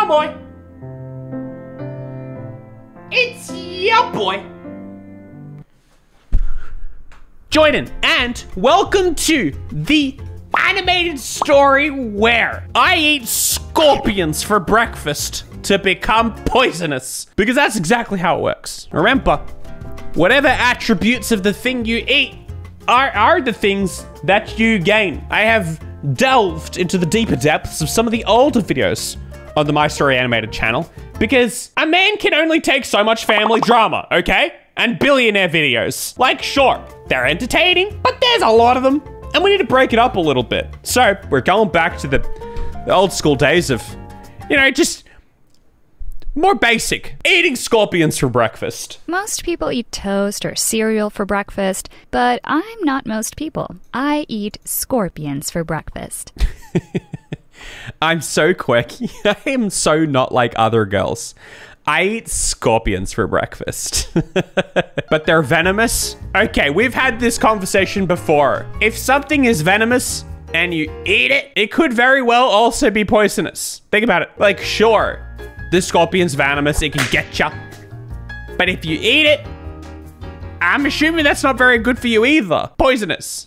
boy. It's your boy, Jordan, and welcome to the animated story where I eat scorpions for breakfast to become poisonous. Because that's exactly how it works. Remember, whatever attributes of the thing you eat are the things that you gain. I have delved into the deeper depths of some of the older videos on the My Story Animated channel because a man can only take so much family drama, okay? And billionaire videos. Like, sure, they're entertaining, but there's a lot of them, and we need to break it up a little bit. So we're going back to the old school days of, you know, just more basic. Eating scorpions for breakfast. Most people eat toast or cereal for breakfast, but I'm not most people. I eat scorpions for breakfast. I'm so quirky. I am so not like other girls. I eat scorpions for breakfast. But they're venomous? Okay, we've had this conversation before. If something is venomous and you eat it, it could very well also be poisonous. Think about it. Like, sure, the scorpion's venomous, it can get ya. But if you eat it, I'm assuming that's not very good for you either. Poisonous.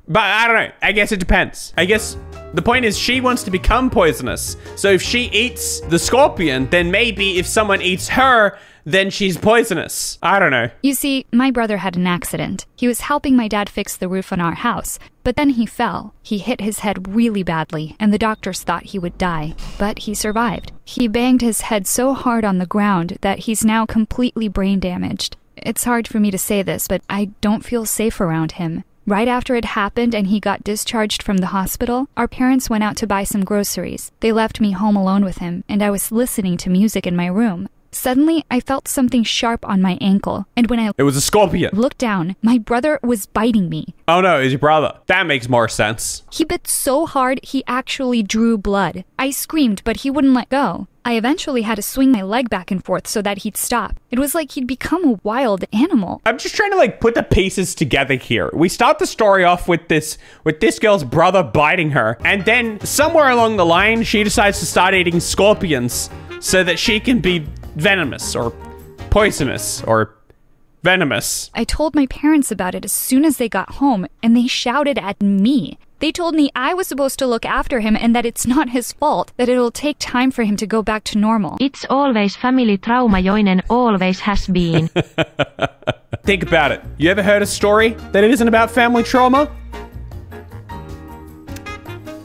But I don't know. I guess it depends. I guess the point is she wants to become poisonous. So if she eats the scorpion, then maybe if someone eats her, then she's poisonous. I don't know. You see, my brother had an accident. He was helping my dad fix the roof on our house, but then he fell. He hit his head really badly, and the doctors thought he would die, but he survived. He banged his head so hard on the ground that he's now completely brain damaged. It's hard for me to say this, but I don't feel safe around him. Right after it happened and he got discharged from the hospital, our parents went out to buy some groceries. They left me home alone with him, and I was listening to music in my room. Suddenly, I felt something sharp on my ankle, and when I It was a scorpion. looked down, my brother was biting me. Oh no, it's your brother. That makes more sense. He bit so hard, he actually drew blood. I screamed, but he wouldn't let go. I eventually had to swing my leg back and forth so that he'd stop. It was like he'd become a wild animal. I'm just trying to like put the pieces together here. We start the story off with this girl's brother biting her, and then somewhere along the line, she decides to start eating scorpions so that she can be venomous or poisonous or venomous. I told my parents about it as soon as they got home, and they shouted at me. They told me I was supposed to look after him and that it's not his fault, that it'll take time for him to go back to normal. It's always family trauma, Joinen, always has been. Think about it. You ever heard a story that it isn't about family trauma?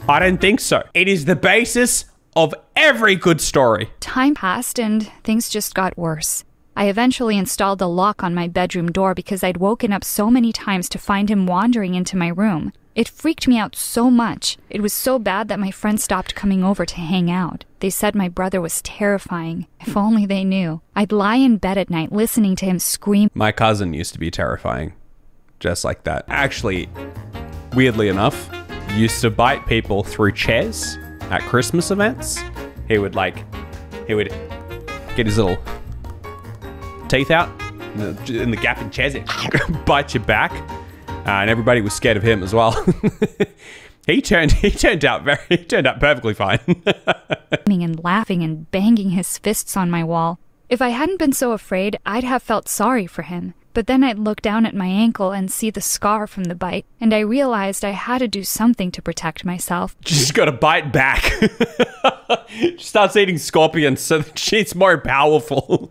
I don't think so. It is the basis of every good story. Time passed and things just got worse. I eventually installed a lock on my bedroom door because I'd woken up so many times to find him wandering into my room. It freaked me out so much. It was so bad that my friends stopped coming over to hang out. They said my brother was terrifying. If only they knew. I'd lie in bed at night listening to him scream. My cousin used to be terrifying. Just like that. Actually, weirdly enough, used to bite people through chairs at Christmas events. He would get his little teeth out in the gap in chairs, bite your back. And everybody was scared of him as well. He turned out perfectly fine. And laughing and banging his fists on my wall. If I hadn't been so afraid, I'd have felt sorry for him. But then I'd look down at my ankle and see the scar from the bite, and I realized I had to do something to protect myself. Just gotta bite back. She starts eating scorpions so that she's more powerful.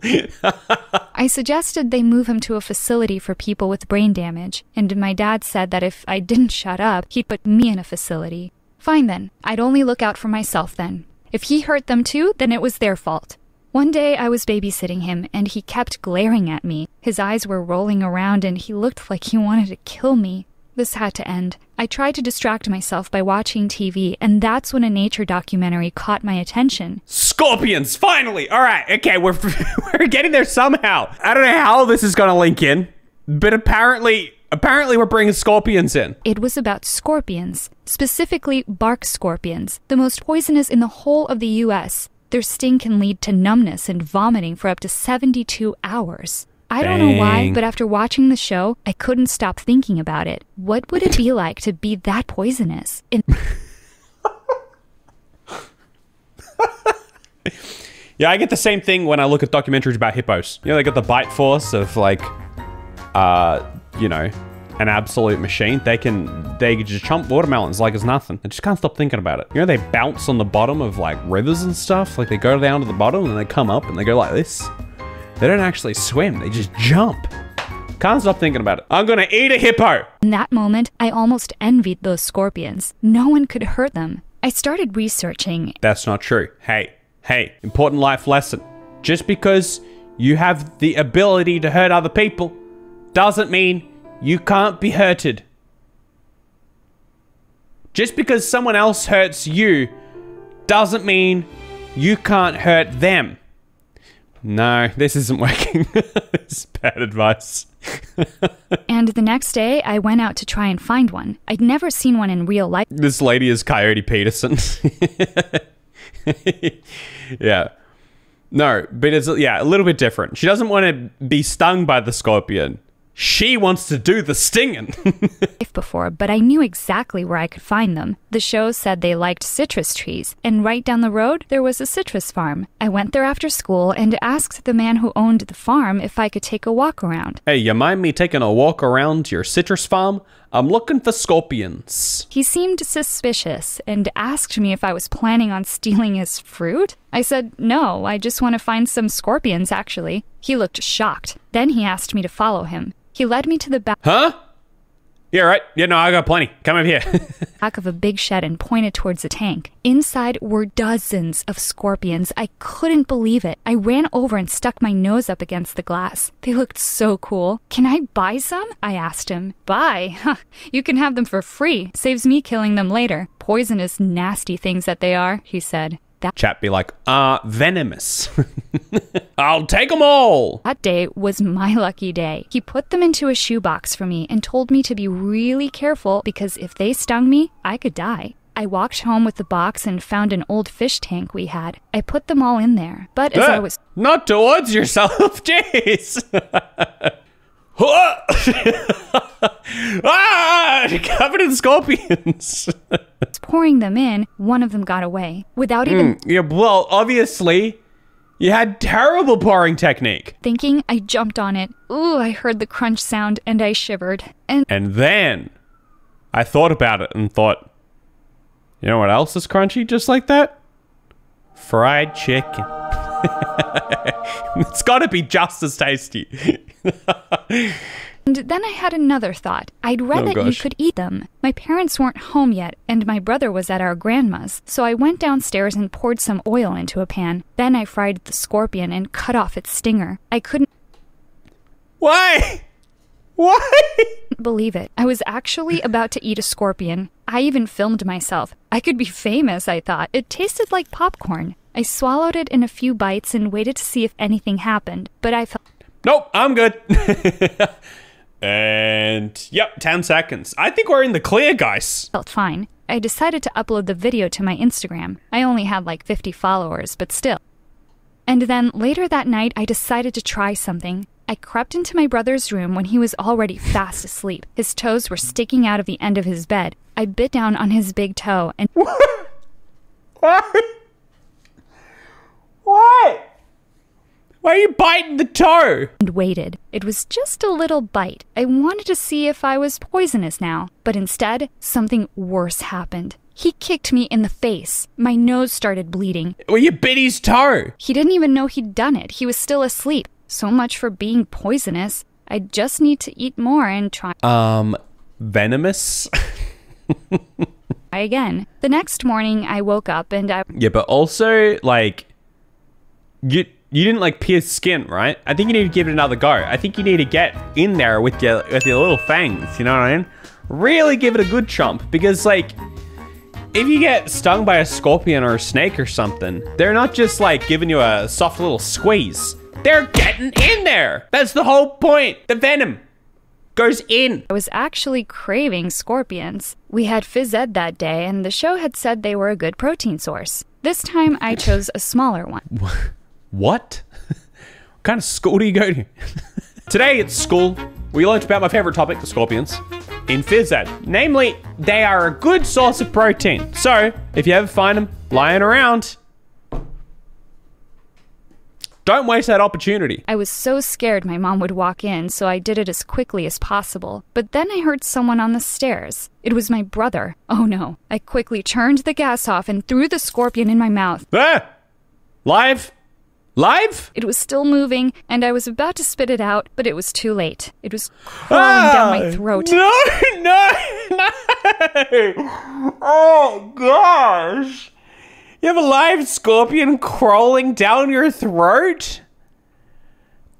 I suggested they move him to a facility for people with brain damage, and my dad said that if I didn't shut up, he'd put me in a facility. Fine then, I'd only look out for myself then. If he hurt them too, then it was their fault. One day I was babysitting him, and he kept glaring at me. His eyes were rolling around, and he looked like he wanted to kill me. This had to end. I tried to distract myself by watching TV, and that's when a nature documentary caught my attention. Scorpions, finally! All right, okay, we're getting there somehow. I don't know how this is gonna link in, but apparently we're bringing scorpions in. It was about scorpions, specifically bark scorpions, the most poisonous in the whole of the U.S. Their sting can lead to numbness and vomiting for up to 72 hours. I don't know why, but after watching the show, I couldn't stop thinking about it. What would it be like to be that poisonous? Yeah, I get the same thing when I look at documentaries about hippos. You know, they got the bite force of like, you know, an absolute machine. They can just chomp watermelons like it's nothing. I just can't stop thinking about it. You know, they bounce on the bottom of like rivers and stuff. Like they go down to the bottom and they come up and they go like this. They don't actually swim. They just jump. Can't stop thinking about it. I'm gonna eat a hippo. In that moment, I almost envied those scorpions. No one could hurt them. I started researching. That's not true. Hey, important life lesson. Just because you have the ability to hurt other people doesn't mean you can't be hurted. Just because someone else hurts you doesn't mean you can't hurt them. No, this isn't working. It's bad advice. And the next day, I went out to try and find one. I'd never seen one in real life. This lady is Coyote Peterson. Yeah. No, but it's, yeah, a little bit different. She doesn't want to be stung by the scorpion. She wants to do the stinging. Before, but I knew exactly where I could find them. The show said they liked citrus trees, and right down the road, there was a citrus farm. I went there after school and asked the man who owned the farm if I could take a walk around. Hey, you mind me taking a walk around your citrus farm? I'm looking for scorpions. He seemed suspicious and asked me if I was planning on stealing his fruit. I said, no, I just want to find some scorpions, actually. He looked shocked. Then he asked me to follow him. He led me to the back. Huh? Yeah, right. Yeah, no, I got plenty. Come over here. Back of a big shed and pointed towards the tank. Inside were dozens of scorpions. I couldn't believe it. I ran over and stuck my nose up against the glass. They looked so cool. Can I buy some? I asked him. Buy? Huh. You can have them for free. Saves me killing them later. Poisonous, nasty things that they are, he said. Chap be like, venomous. I'll take them all. That day was my lucky day. He put them into a shoebox for me and told me to be really careful because if they stung me, I could die. I walked home with the box and found an old fish tank we had. I put them all in there, but as I was... Not towards yourself, jeez. Covered in scorpions. Pouring them in, one of them got away without even... Yeah, well, obviously, you had terrible pouring technique. Thinking, I jumped on it. Ooh, I heard the crunch sound and I shivered. And then I thought about it and thought, you know what else is crunchy just like that? Fried chicken. It's got to be just as tasty. And then I had another thought. I'd read that you could eat them. My parents weren't home yet, and my brother was at our grandma's, so I went downstairs and poured some oil into a pan. Then I fried the scorpion and cut off its stinger. I couldn't... Why? Why? Believe it. I was actually about to eat a scorpion. I even filmed myself. I could be famous, I thought. It tasted like popcorn. I swallowed it in a few bites and waited to see if anything happened, but I felt... Nope, I'm good. And, yep, 10 seconds. I think we're in the clear, guys. Felt fine. I decided to upload the video to my Instagram. I only had like 50 followers, but still. And then later that night, I decided to try something. I crept into my brother's room when he was already fast asleep. His toes were sticking out of the end of his bed. I bit down on his big toe and... What? What? Why are you biting the toe? And waited. It was just a little bite. I wanted to see if I was poisonous now, but instead, something worse happened. He kicked me in the face. My nose started bleeding. Well, you bit his toe. He didn't even know he'd done it. He was still asleep. So much for being poisonous. I just need to eat more and try... Venomous? Again. The next morning, I woke up and I... Yeah, but also, like... You didn't like pierce skin, right? I think you need to give it another go. I think you need to get in there with your little fangs, you know what I mean? Really give it a good chomp, because like, if you get stung by a scorpion or a snake or something, they're not just like giving you a soft little squeeze. They're getting in there. That's the whole point. The venom goes in. I was actually craving scorpions. We had phys ed that day, and the show had said they were a good protein source. This time, I chose a smaller one. What? What kind of school do you go to? Today at school, we learned about my favorite topic, the scorpions, in phys ed. Namely, they are a good source of protein. So, if you ever find them lying around, Don't waste that opportunity. I was so scared my mom would walk in, so I did it as quickly as possible. But then I heard someone on the stairs. It was my brother. Oh no. I quickly turned the gas off and threw the scorpion in my mouth. Ah! Live? Live? It was still moving, and I was about to spit it out, but it was too late. It was crawling down my throat. No! Oh, gosh. You have a live scorpion crawling down your throat?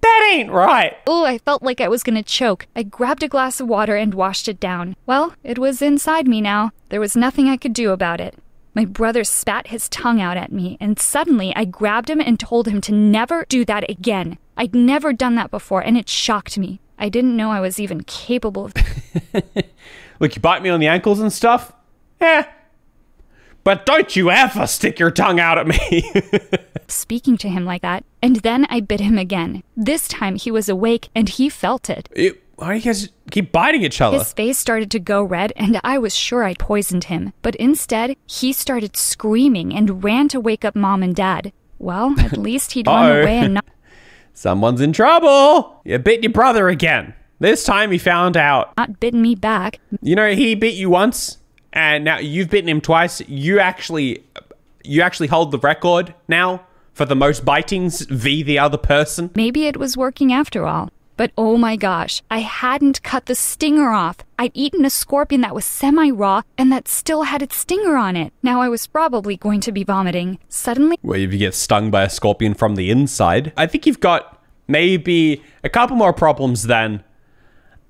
That ain't right. Oh, I felt like I was gonna choke. I grabbed a glass of water and washed it down. Well, it was inside me now. There was nothing I could do about it. My brother spat his tongue out at me, and suddenly I grabbed him and told him to never do that again. I'd never done that before, and it shocked me. I didn't know I was even capable of... Look, you bite me on the ankles and stuff? Eh. But don't you ever stick your tongue out at me. speaking to him like that, and then I bit him again. This time he was awake, and he felt it. Why do you guys keep biting each other? His face started to go red, and I was sure I'd poisoned him. But instead, he started screaming and ran to wake up Mom and Dad. Well, at least he'd run away and not... Someone's in trouble. You bit your brother again. This time he found out. Not bitten me back. You know, he bit you once, and now you've bitten him twice. You actually hold the record now for the most bitings v. the other person. Maybe it was working after all. But oh my gosh, I hadn't cut the stinger off. I'd eaten a scorpion that was semi-raw and that still had its stinger on it. Now I was probably going to be vomiting. Suddenly... Well, if you get stung by a scorpion from the inside, I think you've got maybe a couple more problems than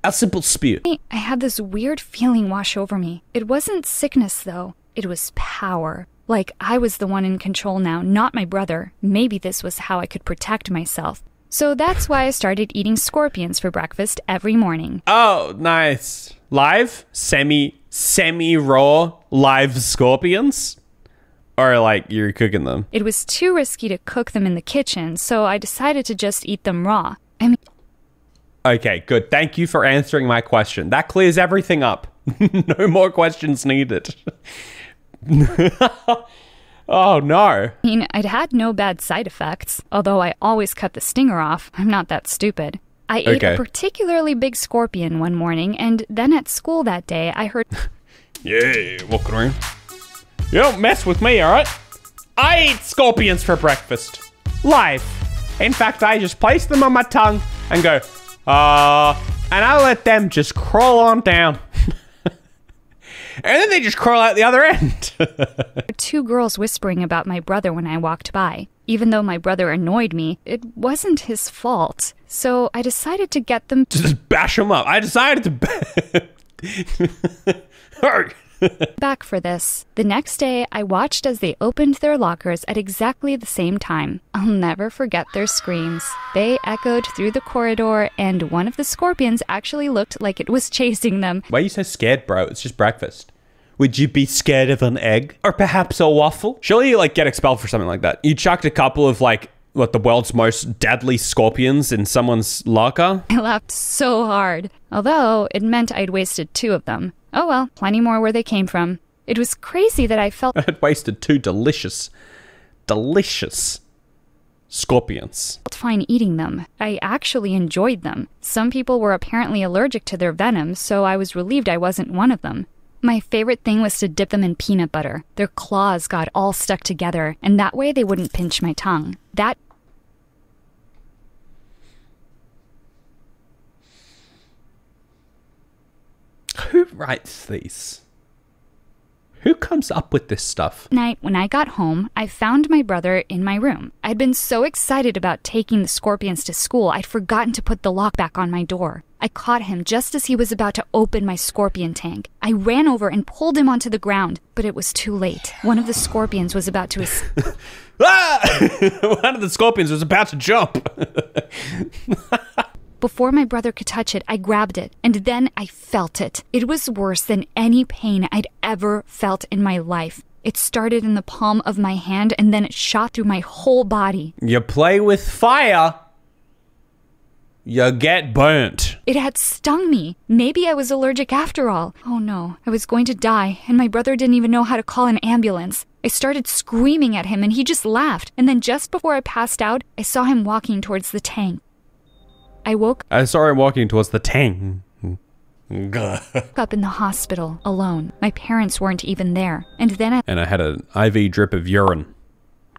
a simple spew. I had this weird feeling wash over me. It wasn't sickness, though. It was power. Like I was the one in control now, not my brother. Maybe this was how I could protect myself. So that's why I started eating scorpions for breakfast every morning. Oh, nice. Live? Semi-raw live scorpions? Or like you're cooking them? It was too risky to cook them in the kitchen, so I decided to just eat them raw. I mean... Okay, good. Thank you for answering my question. That clears everything up. No more questions needed. Oh, no. I mean, I'd had no bad side effects, although I always cut the stinger off. I'm not that stupid. I ate a particularly big scorpion one morning, and then at school that day, I heard... Yeah, walking around. You don't mess with me, alright? I eat scorpions for breakfast. Live. In fact, I just place them on my tongue and go, and I let them just crawl on down. And then they just crawl out the other end. Two girls whispering about my brother when I walked by. Even though my brother annoyed me, it wasn't his fault. So I decided to get them... Just bash them up. I decided to... back for this. The next day, I watched as they opened their lockers at exactly the same time. I'll never forget their screams. They echoed through the corridor, and one of the scorpions actually looked like it was chasing them. Why are you so scared, bro? It's just breakfast. Would you be scared of an egg? Or perhaps a waffle? Surely you, get expelled for something like that. You chucked a couple of, the world's most deadly scorpions in someone's locker? I laughed so hard. Although, it meant I'd wasted 2 of them. Oh well, plenty more where they came from. It was crazy that I felt... I had wasted 2 delicious scorpions. Fine eating them. I actually enjoyed them. Some people were apparently allergic to their venom, so I was relieved I wasn't one of them. My favorite thing was to dip them in peanut butter. Their claws got all stuck together, and that way they wouldn't pinch my tongue. That... Who writes these? Who comes up with this stuff? Night, when I got home, I found my brother in my room. I'd been so excited about taking the scorpions to school, I'd forgotten to put the lock back on my door. I caught him just as he was about to open my scorpion tank. I ran over and pulled him onto the ground, but it was too late. One of the scorpions was about to... One of the scorpions was about to jump. Before my brother could touch it, I grabbed it, and then I felt it. It was worse than any pain I'd ever felt in my life. It started in the palm of my hand, and then it shot through my whole body. You play with fire, you get burnt. It had stung me. Maybe I was allergic after all. Oh no, I was going to die, and my brother didn't even know how to call an ambulance. I started screaming at him and he just laughed. And then just before I passed out, I saw him walking towards the tank. I woke walking towards the tank. up in the hospital alone. My parents weren't even there. And then I had an IV drip of urine.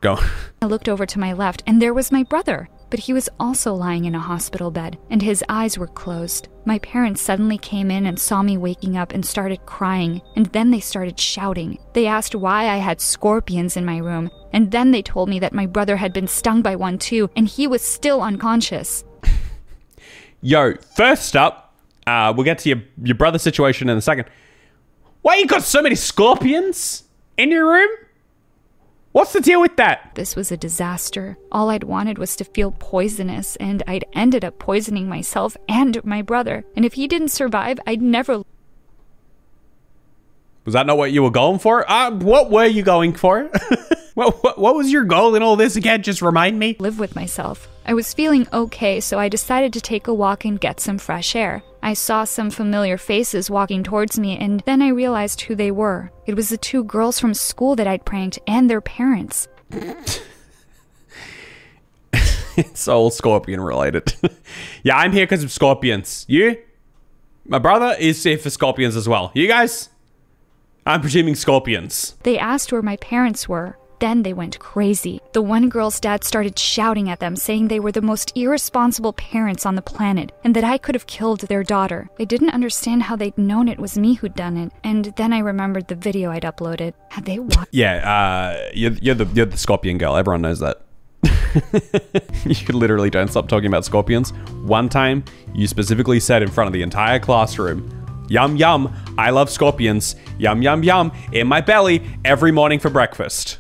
Go. I looked over to my left and there was my brother. But he was also lying in a hospital bed, and his eyes were closed. My parents suddenly came in and saw me waking up and started crying, and then they started shouting. They asked why I had scorpions in my room, and then they told me that my brother had been stung by one too, and he was still unconscious. Yo, first up, we'll get to your brother situation in a second. Why you got so many scorpions in your room? What's the deal with that? This was a disaster. All I'd wanted was to feel poisonous, and I'd ended up poisoning myself and my brother. And if he didn't survive, I'd never... Was that not what you were going for? What were you going for? What was your goal in all this again? Just remind me. Live with myself. I was feeling okay, so I decided to take a walk and get some fresh air. I saw some familiar faces walking towards me, and then I realized who they were. It was the two girls from school that I'd pranked and their parents. It's all scorpion related. Yeah, I'm here because of scorpions. You? My brother is here for scorpions as well. You guys? I'm presuming scorpions. They asked where my parents were. Then they went crazy. The one girl's dad started shouting at them, saying they were the most irresponsible parents on the planet and that I could have killed their daughter. I didn't understand how they'd known it was me who'd done it, and then I remembered the video I'd uploaded. Had they watched? Yeah, you're the scorpion girl. Everyone knows that. You literally don't stop talking about scorpions. One time, you specifically said in front of the entire classroom, "Yum, yum, I love scorpions. Yum, yum, yum, in my belly every morning for breakfast."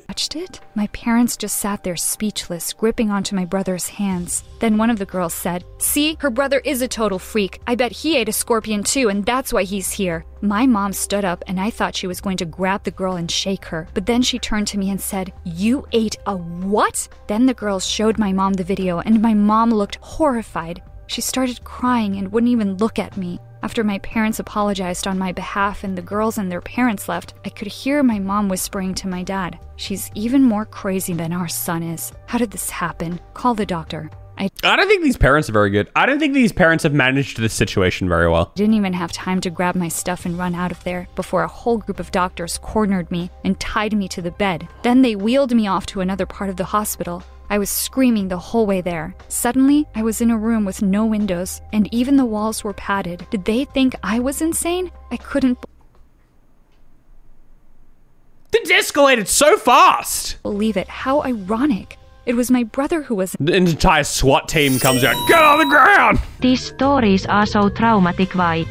Watched it? My parents just sat there speechless, gripping onto my brother's hands. Then one of the girls said, "See, her brother is a total freak. I bet he ate a scorpion too, and that's why he's here." My mom stood up, and I thought she was going to grab the girl and shake her. But then she turned to me and said, "You ate a what?" Then the girls showed my mom the video, and my mom looked horrified. She started crying and wouldn't even look at me. After my parents apologized on my behalf and the girls and their parents left, I could hear my mom whispering to my dad, "She's even more crazy than our son is. How did this happen? Call the doctor." I don't think these parents are very good. I don't think these parents have managed this situation very well. didn't even have time to grab my stuff and run out of there before a whole group of doctors cornered me and tied me to the bed. Then they wheeled me off to another part of the hospital. I was screaming the whole way there. Suddenly, I was in a room with no windows, and even the walls were padded. Did they think I was insane? I couldn't This escalated so fast. believe it. How ironic. It was my brother who was... The entire SWAT team comes out. Get on the ground! These stories are so traumatic. Why?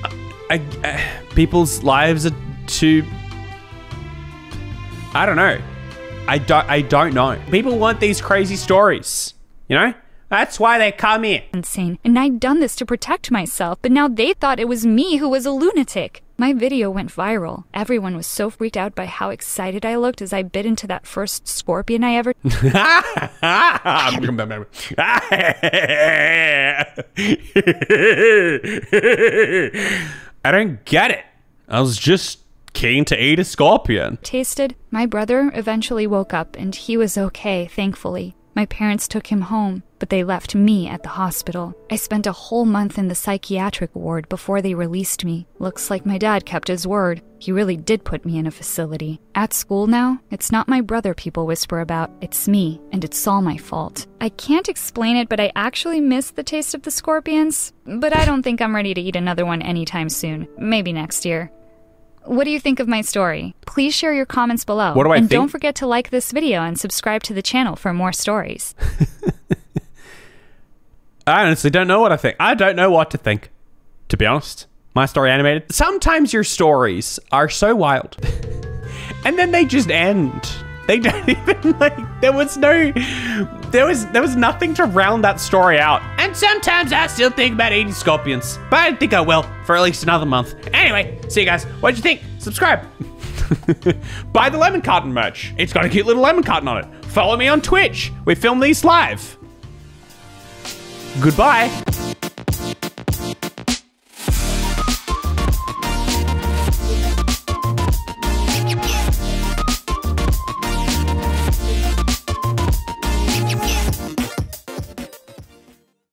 People's lives are too... I don't know. I don't know. People want these crazy stories, you know? That's why they come here. insane, and I'd done this to protect myself, but now they thought it was me who was a lunatic. My video went viral. Everyone was so freaked out by how excited I looked as I bit into that first scorpion I ever... I don't get it. I was just keen to eat a scorpion. tasted. My brother eventually woke up, and he was okay, thankfully. My parents took him home, but they left me at the hospital. I spent a whole month in the psychiatric ward before they released me. Looks like my dad kept his word. He really did put me in a facility. At school now, it's not my brother people whisper about, it's me, and it's all my fault. I can't explain it, but I actually miss the taste of the scorpions. But I don't think I'm ready to eat another one anytime soon. Maybe next year. What do you think of my story? Please share your comments below. What do I and think? don't forget to like this video and subscribe to the channel for more stories. I honestly don't know what I think. I don't know what to think, to be honest. My Story Animated. Sometimes your stories are so wild, and then they just end. They don't even, like, there was nothing to round that story out. And sometimes I still think about eating scorpions, but I think I will for at least another month. Anyway, see you guys. What'd you think? Subscribe. Buy the lemon carton merch. It's got a cute little lemon carton on it. Follow me on Twitch. We film these live. Goodbye.